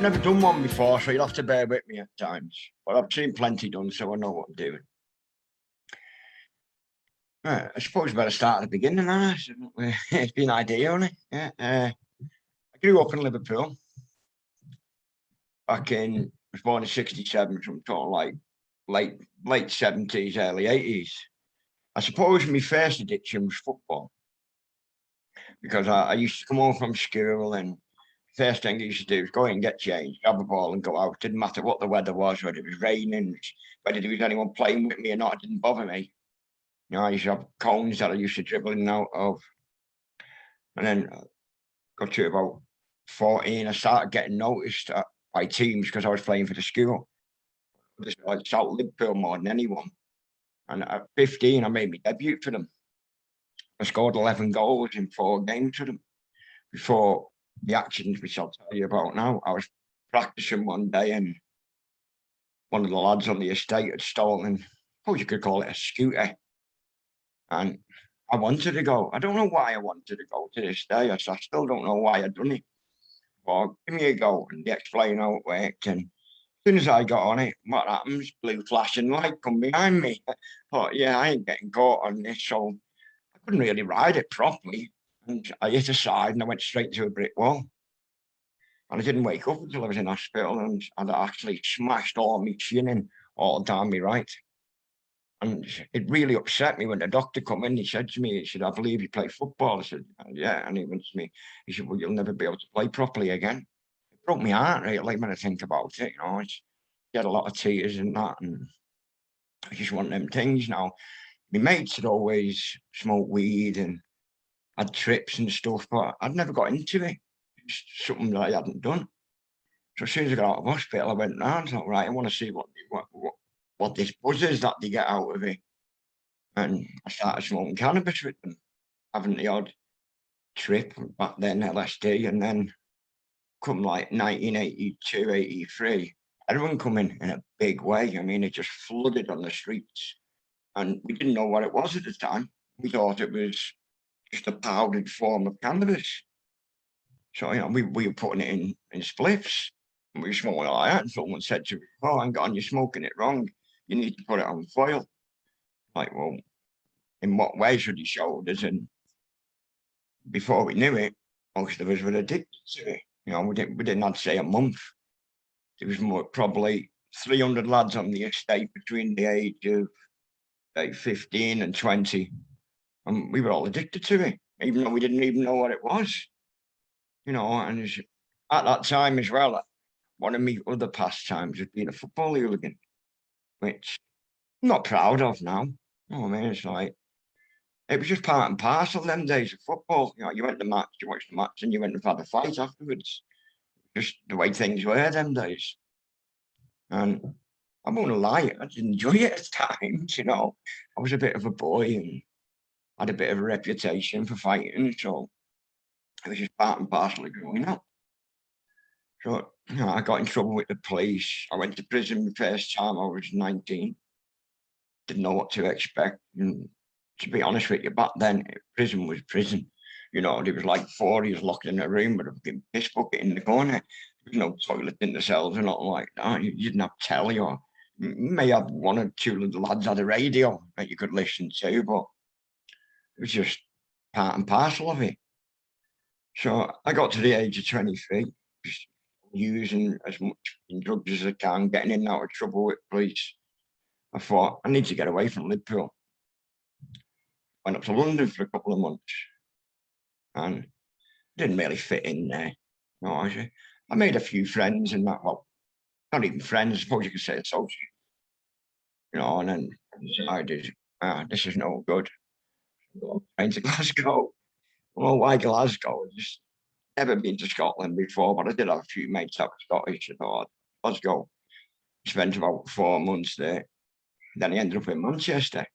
Never done one before, so you'll have to bear with me at times. But I've seen plenty done, so I know what I'm doing. I suppose we better start at the beginning, huh? It's been ideal, hasn't it? Yeah. I grew up in Liverpool. I was born in '67, so I'm talking like late 70s, early 80s. I suppose my first addiction was football, because I used to come home from school, and first thing I used to do was go in and get changed, grab a ball and go out. Didn't matter what the weather was, whether it was raining, whether there was anyone playing with me or not, it didn't bother me. I used to have cones that I used to dribble in and out of. And then got to about 14, I started getting noticed by teams because I was playing for the school. Just like South Liverpool more than anyone. And at 15, I made my debut for them. I scored 11 goals in 4 games for them. Before the actions, which I'll tell you about now, I was practicing one day, and one of the lads on the estate had stolen, I suppose you could call it a scooter. And I wanted to go. I don't know why I wanted to go to this day. I still don't know why I'd done it. Well, give me a go, and they explain how it worked. And as soon as I got on it, what happens? Blue flashing light come behind me. I thought, yeah, I ain't getting caught on this. So I couldn't really ride it properly. And I hit a side and I went straight to a brick wall. And I didn't wake up until I was in hospital, and I'd actually smashed all my chin in all down my right. And it really upset me when the doctor come in. He said to me, he said, I believe you play football. I said, yeah. And he went to me, he said, well, you'll never be able to play properly again. It broke my heart, really, when I think about it. It's get a lot of tears and that. And I just want them things now. My mates had always smoked weed and had trips and stuff, but I'd never got into it. It's something that I hadn't done. So as soon as I got out of hospital, I went round. I thought, right, I want to see what this buzz is that they get out of it. And I started smoking cannabis with them, having the odd trip back then, LSD, and then come like 1982, 83, everyone come in a big way. I mean, it just flooded on the streets, and we didn't know what it was at the time. We thought it was just a powdered form of cannabis. So, we were putting it in spliffs, and we were smoking like that, and someone said to me, oh, hang on, you're smoking it wrong. You need to put it on foil. Like, well, in what way should he show us? And before we knew it, most of us were addicted to it. We didn't have to say a month. There was probably 300 lads on the estate between the age of 15 and 20. And we were all addicted to it, even though we didn't even know what it was. And at that time as well, one of my other pastimes was being a football hooligan, which I'm not proud of now. It's like, it was just part and parcel of them days of football. You went to match, you watched the match, and you went and had a fight afterwards. Just the way things were them days. And I won't lie, I did enjoy it at times. I was a bit of a boy and had a bit of a reputation for fighting, so it was just part and parcel of growing up. So, I got in trouble with the police. I went to prison the first time I was 19. Didn't know what to expect. And to be honest with you, back then, prison was prison. There was like 4 of us locked in a room with a piss bucket in the corner. There was no toilet in the cells or nothing like that. You didn't have telly, or you may have one or two of the lads had a radio that you could listen to, but it was just part and parcel of it. So I got to the age of 23, just using as much drugs as I can, getting in and out of trouble with police. I thought, I need to get away from Liverpool. Went up to London for a couple of months and didn't really fit in there. I made a few friends and that, well, not even friends, I suppose you could say associates. And then I decided, this is no good. I'm to Glasgow. Well, why Glasgow? I've just never been to Scotland before, but I did have a few mates that were Scottish. I thought, let's go. Spent about 4 months there. Then I ended up in Manchester.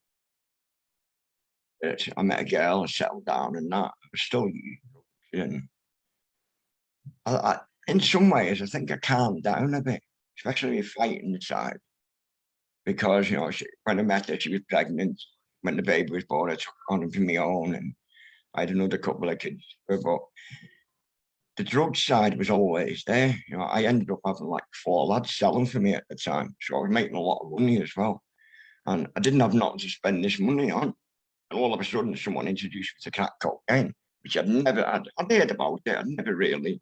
I met a girl and settled down and that. I was still young. And in some ways, I think I calmed down a bit, especially when you're fighting inside. Because, when I met her, she was pregnant. When the baby was born, I took on for my own, and I had another couple of kids. But the drug side was always there. You know, I ended up having like 4 lads selling for me at the time, so I was making a lot of money as well. And I didn't have nothing to spend this money on. And all of a sudden, someone introduced me to crack cocaine, which I'd heard about it. I'd never really,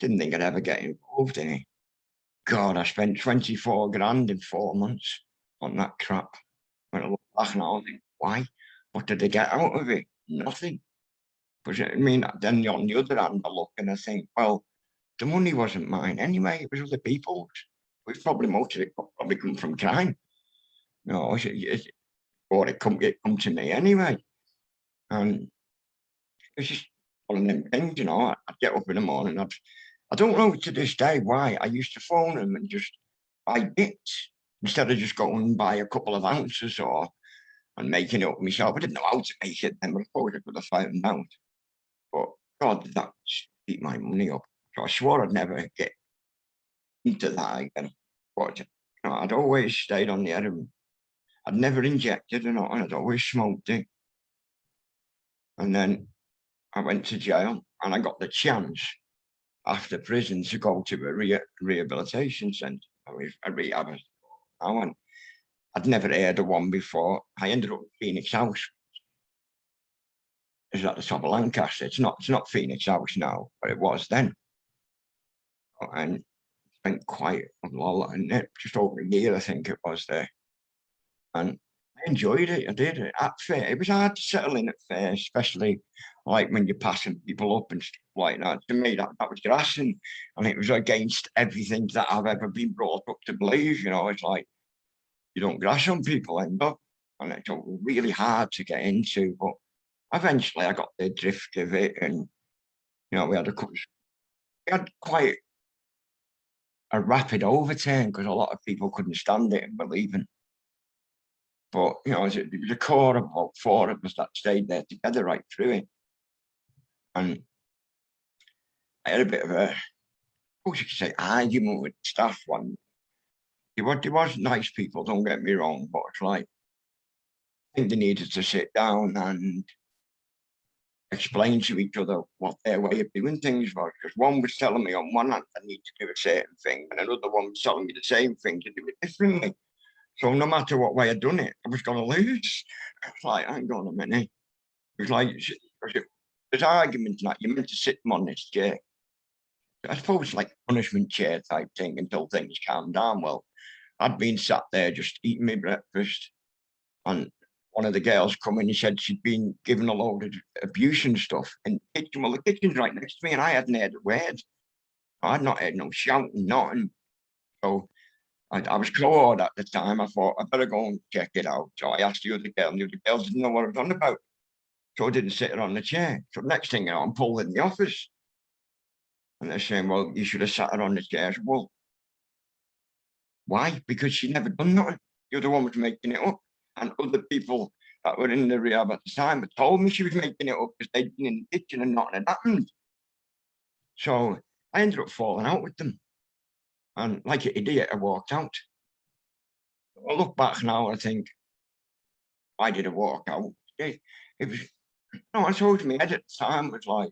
didn't think I'd ever get involved in it. God, I spent 24 grand in 4 months on that crap. When I look back now, I think, why? What did they get out of it? Nothing. But I mean, then on the other hand, I look and I think, well, the money wasn't mine anyway. It was other people's. Which probably most of it probably come from crime. No, or it come to me anyway. And it's just one of them things, you know. I'd get up in the morning. I don't know to this day why I used to phone them and just buy bits instead of just going and buy a couple of ounces and making it up myself. I didn't know how to make it then, but I thought I could have found out. But God, that eat my money up. So I swore I'd never get into that again. But you know, I'd always stayed on the heroin. I'd never injected or not, and I'd always smoked it. And then I went to jail, and I got the chance after prison to go to a rehabilitation centre, a rehab. I went. I'd never heard of one before. I ended up at Phoenix House. It's at the top of Lancaster. It's not Phoenix House now, but it was then. And spent quite a lot, and just over a year, I think it was there. And I enjoyed it. I did it at first. It was hard to settle in at first, especially like when you're passing people up and stuff like that. To me, that was grassing, and it was against everything that I've ever been brought up to believe. You know, it's like you don't grass on people, end up, and it's really hard to get into. But eventually, I got the drift of it, and you know, we had quite a rapid overturn because a lot of people couldn't stand it and believing. But you know, it was a core of about 4 of us that stayed there together right through it. And I had a bit of a, what you could say, argument with staff one. There was nice people, don't get me wrong, but it's like I think they needed to sit down and explain to each other what their way of doing things was. Because one was telling me on one hand I need to do a certain thing, and another one was telling me the same thing to do it differently. So no matter what way I'd done it, I was going to lose. It's like, hang on a minute. It was like, there's arguments like you're meant to sit them on this chair. I suppose it's like a punishment chair type thing until things calm down. Well, I'd been sat there just eating my breakfast, and one of the girls come in and said she'd been given a load of abuse and stuff in the kitchen. Well, the kitchen's right next to me, and I hadn't heard a word. I'd not heard no shouting, nothing. So I was cold at the time. I thought I better go and check it out. So I asked the other girl, and the other girls didn't know what I was on about. So I didn't sit her on the chair. So next thing you know, I'm pulled in the office. And they're saying, well, you should have sat her on the chair. I said, well, why? Because she never done nothing. The other one was making it up. And other people that were in the rehab at the time had told me she was making it up because they'd been in the kitchen and nothing had happened. So I ended up falling out with them. And like an idiot, I walked out. I look back now and I think, why did I walk out? It was, no, I told me at the time was like,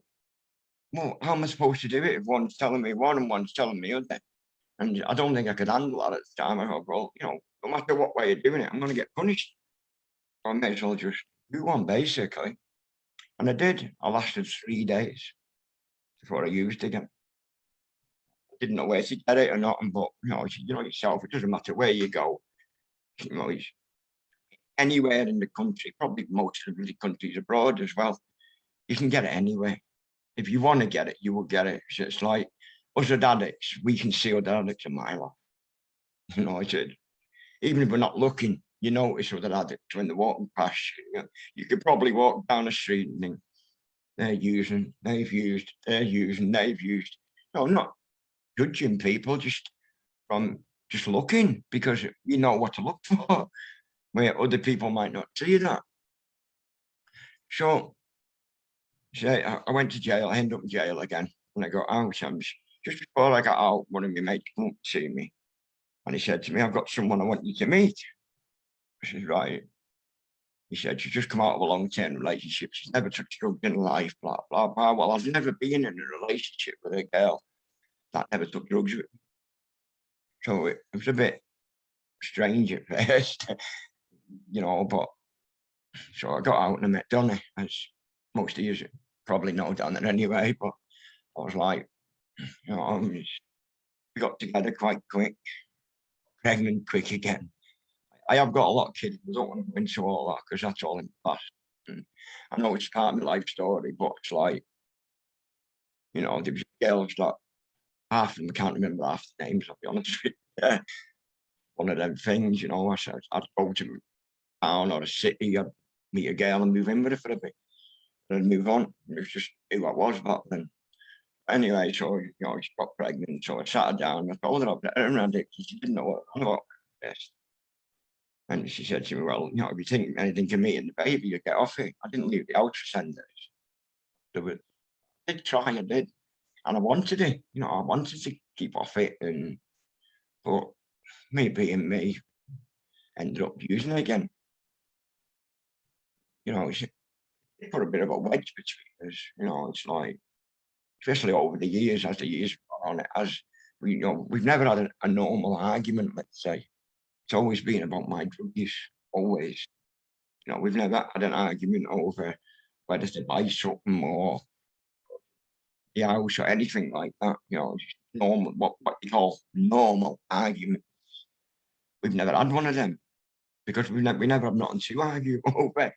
well, how am I supposed to do it if one's telling me one and one's telling me other? And I don't think I could handle that at the time. I thought, well, you know, no matter what way you're doing it, I'm going to get punished. So I may as well just do one, basically. And I did. I lasted 3 days before I used it again. I didn't know where to get it or not, but you know yourself, it doesn't matter where you go. You know, it's anywhere in the country, probably most of the countries abroad as well. You can get it anywhere. If you want to get it, you will get it. So it's like us as addicts, we can see other addicts a mile off. You know, even if we're not looking, you notice other addicts when they're walking past you. You know, you could probably walk down the street and think, they're using, they've used, they're using, they've used. No, not judging people, just from just looking, because you know what to look for, where other people might not see that. So I went to jail, I ended up in jail again. And I got out, and just before I got out, one of my mates came up to see me. And he said to me, I've got someone I want you to meet. I said, right. He said, she's just come out of a long-term relationship. She's never touched drugs in her life, blah, blah, blah. Well, I've never been in a relationship with a girl that never took drugs with me. So it was a bit strange at first, but so I got out and I met Donny, as most of you probably know Donny anyway, but I was like, we got together quite quick, pregnant quick again. I have got a lot of kids. I don't want to go into all that because that's all in the past. And I know it's part of my life story, but it's like, there was girls that half of them can't remember half the names, I'll be honest with you. One of them things, I'd go to town or a city, I'd meet a girl and move in with her for a bit, and then move on. It was just who I was back then. Anyway, so, she got pregnant, so I sat her down, I told her about her and she didn't know what I was about. And she said to me, well, if you think anything to me and the baby, you get off it. I didn't leave the house for 10 days. I did try, I did. And I wanted it, I wanted to keep off it. But me being me, ended up using it again. It put a bit of a wedge between us. It's like, especially over the years, as the years gone on, we've never had a normal argument, let's say. It's always been about my drug use, always. We've never had an argument over whether to buy something or the house or anything like that. Just normal, what you call normal arguments. We've never had one of them because we never have nothing to argue over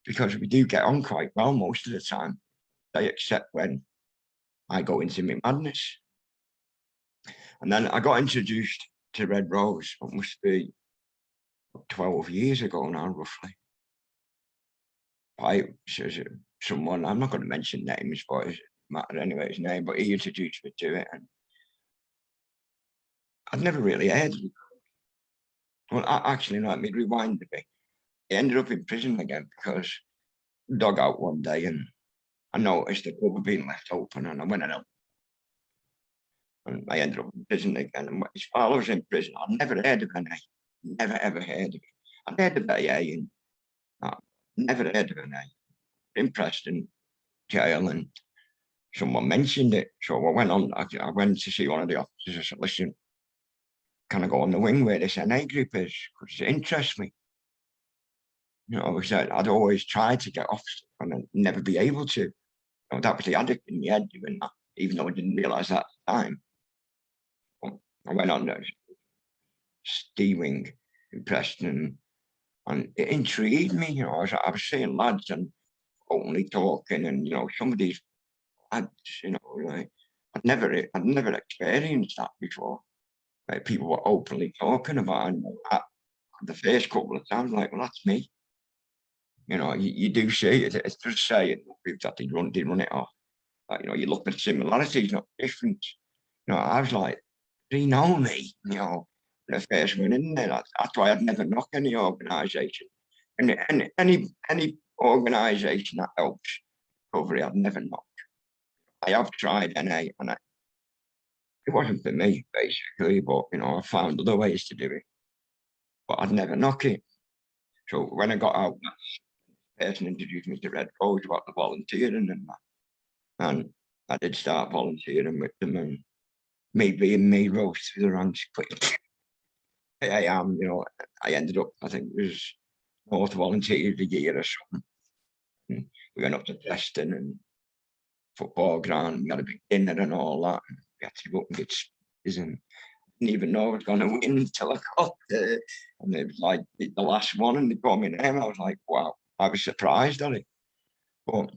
because we do get on quite well most of the time. Except when I go into my madness. And then I got introduced to Red Rose, what must be 12 years ago now, roughly. Someone, I'm not going to mention names, but it matter anyway, his name, but he introduced me to it. And I'd never really heard of it. Well, actually, let me rewind a bit. He ended up in prison again because I dug out one day and I noticed the pub had been left open and I went out. And I ended up in prison again. And while I was in prison, I'd never heard of NA. Never, ever heard of it. I'd heard of AA and never heard of NA. In Preston jail and someone mentioned it. So I went to see one of the officers. I said, listen, can I go on the wing where this NA group is? Because it interests me. I'd always tried to get off stuff and I'd never be able to. That was the addict in my head doing that, even though I didn't realise that at the time. I went on the wing in Preston and it intrigued me. I was seeing lads and only talking and, some of these lads, like, I'd never experienced that before. Like people were openly talking about it. And the first couple of times, like, well, that's me. You do see it. It's just saying that they run it off. Like, you look at similarities, not different. I was like, do you know me? When I first went in there, that's why I'd never knock any organisation. And any organisation that helps recovery, I'd never knock. I have tried NA and it wasn't for me, basically, but, I found other ways to do it. But I'd never knock it. So when I got out, that person introduced me to Red Rose about the volunteering and that. And I did start volunteering with them and me being me rose through the ranks quick. I am, I ended up, I think it was North Volunteer of the Year or something. And we went up to Preston and football ground, we had a big dinner and all that. And we had to go up and get speakers and didn't even know I was going to win until I got there. And it was like the last one and they brought me name. I was like, wow, I was surprised at it. But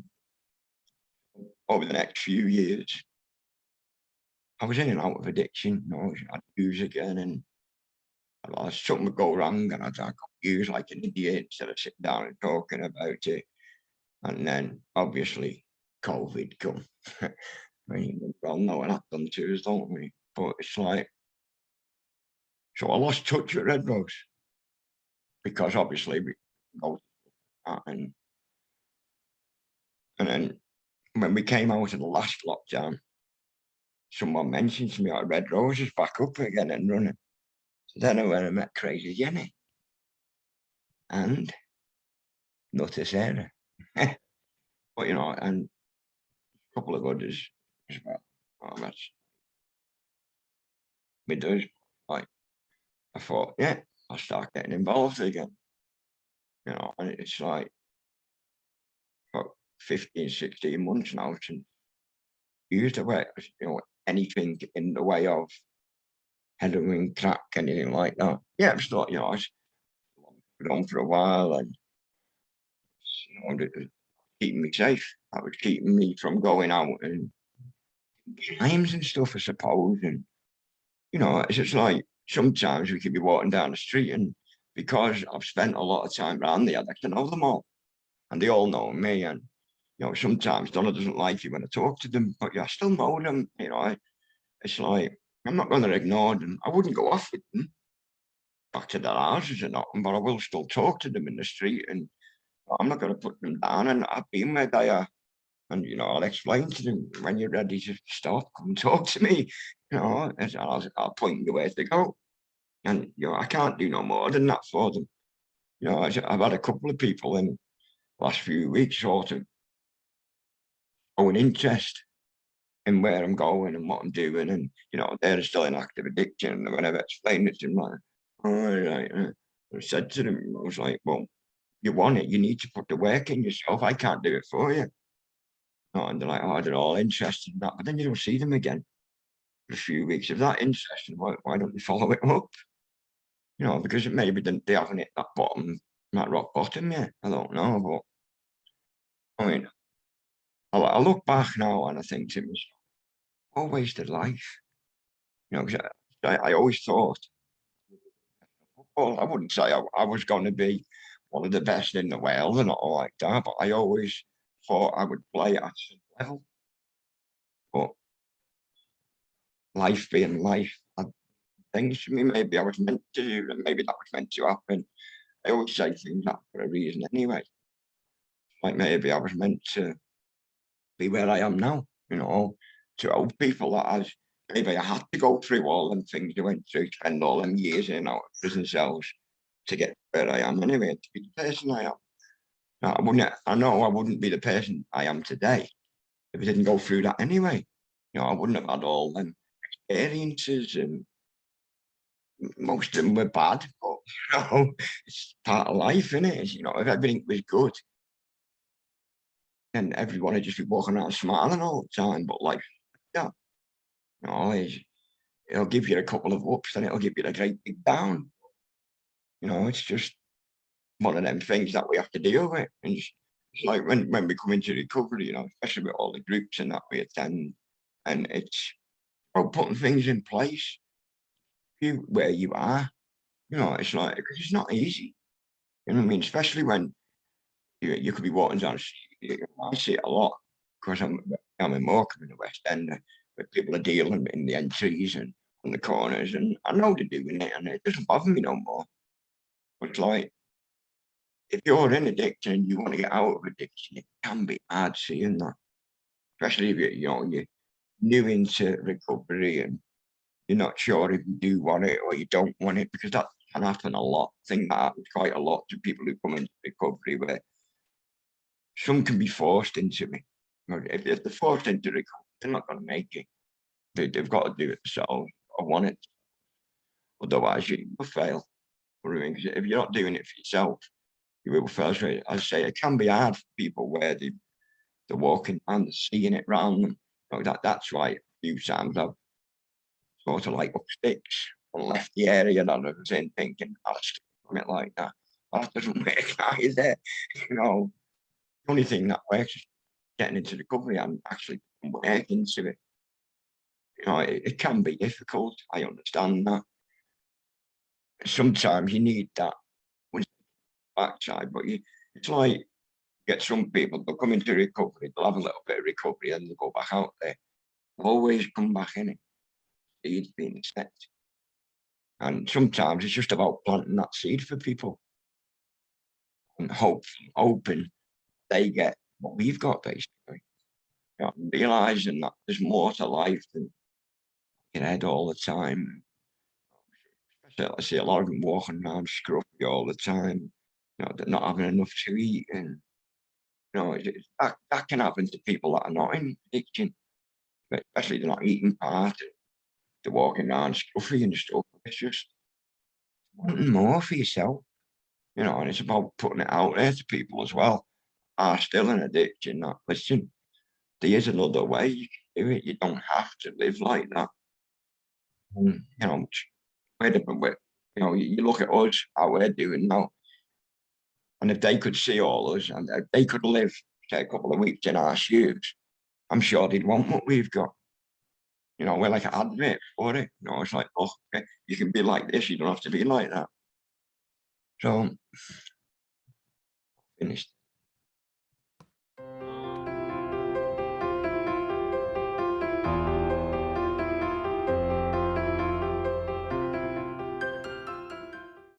over the next few years, I was in and out of addiction. I'd use again and something would go wrong and I'd use like an idiot instead of sitting down and talking about it. And then obviously COVID come. I mean, we all know what that done to us, don't we? But it's like, so I lost touch with Red Rose because obviously we go and then when we came out of the last lockdown, someone mentioned to me, Red Rose is back up again and running. So then I went and met Crazy Jenny. And nothing said. But and a couple of others as well. Oh, that's me does. Like I thought, yeah, I'll start getting involved again. And it's like about 15, 16 months now since used away, anything in the way of heroin, crack, anything like that. Yeah, I just thought, I was on for a while and it was keeping me safe. That was keeping me from going out and crimes and stuff, I suppose. And it's just like sometimes we could be walking down the street and because I've spent a lot of time around there, I get to know them all. And they all know me. And sometimes Donna doesn't like you when I talk to them, but I still know them. It's like I'm not going to ignore them. I wouldn't go off with them back to their houses or nothing, but I will still talk to them in the street, and I'm not going to put them down. And I've been where they are, and I'll explain to them when you're ready to stop, come and talk to me. And I'll point you where to go. And I can't do no more than that for them. I've had a couple of people in the last few weeks sort of show an interest in where I'm going and what I'm doing, and they're still in active addiction. And when I've explained it to them, like, oh, right, I said to them, I was like, well, you want it, you need to put the work in yourself. I can't do it for you. And they're like, oh, they're all interested in that, but then you don't see them again for a few weeks. If that interested, why don't you follow it up? Because maybe they haven't hit that rock bottom yet. I don't know, but I mean, I look back now and I think to myself, what a wasted life. 'Cause I always thought, well, I wouldn't say I was going to be one of the best in the world and all like that, but I always thought I would play at some level. But life being life, had things to me, maybe I was meant to do, and maybe that was meant to happen. I always say things happen for a reason anyway. Like maybe I was meant to be where I am now, to help people that maybe I had to go through all them things I went through, spend all them years in and out of prison cells to get where I am anyway, to be the person I am. Now, I know I wouldn't be the person I am today if I didn't go through that anyway. I wouldn't have had all them experiences, and most of them were bad, but it's part of life, isn't it? If everything was good, then everyone would just be walking around smiling all the time. But life, yeah, it'll give you a couple of ups, and it'll give you a great big down. It's just one of them things that we have to deal with. And it's like when we come into recovery, especially with all the groups and that we attend, and it's about putting things in place where you are. It's like, because it's not easy. You know what I mean? Especially when you could be walking down the street. I see it a lot because I'm in Morecambe in the West End, where people are dealing in the entries and on the corners, and I know they're doing it, and it doesn't bother me no more. But it's like, if you're in addiction and you want to get out of addiction, it can be hard seeing that, especially if you're new into recovery and you're not sure if you do want it or you don't want it, because that can happen a lot. I think that happens quite a lot to people who come into recovery, where some can be forced into it. If they're forced into recovery, they're not going to make it. They've got to do it themselves or want it. Otherwise, you will fail. If you're not doing it for yourself, you will fail. So I say it can be hard for people where they're walking and they're seeing it round them. That's why a few times I've sort of like up sticks and left the area that I was in thinking, I'll stick from it like that. But that doesn't work either. The only thing that works is getting into recovery and actually work into it. It can be difficult. I understand that. Sometimes you need that backside, but it's like get some people, they'll come into recovery, they'll have a little bit of recovery and they'll go back out there. They'll always come back in it. Seeds being set. And sometimes it's just about planting that seed for people and hoping they get what we've got, basically. Realizing that there's more to life than your head all the time. Especially, I see a lot of them walking around scruffy all the time. they're not having enough to eat, and that can happen to people that are not in addiction, but especially they're not eating part, they're walking around stuffy and stuff. It's just wanting more for yourself, and it's about putting it out there to people as well. Are still in addiction, that listen, there is another way you can do it. You don't have to live like that. And, we're different. You look at us, how we're doing now, and if they could see all us and if they could live, say, a couple of weeks in our shoes, I'm sure they'd want what we've got. We're like an advert for it. It's like, oh, okay, you can be like this, you don't have to be like that. So, finished.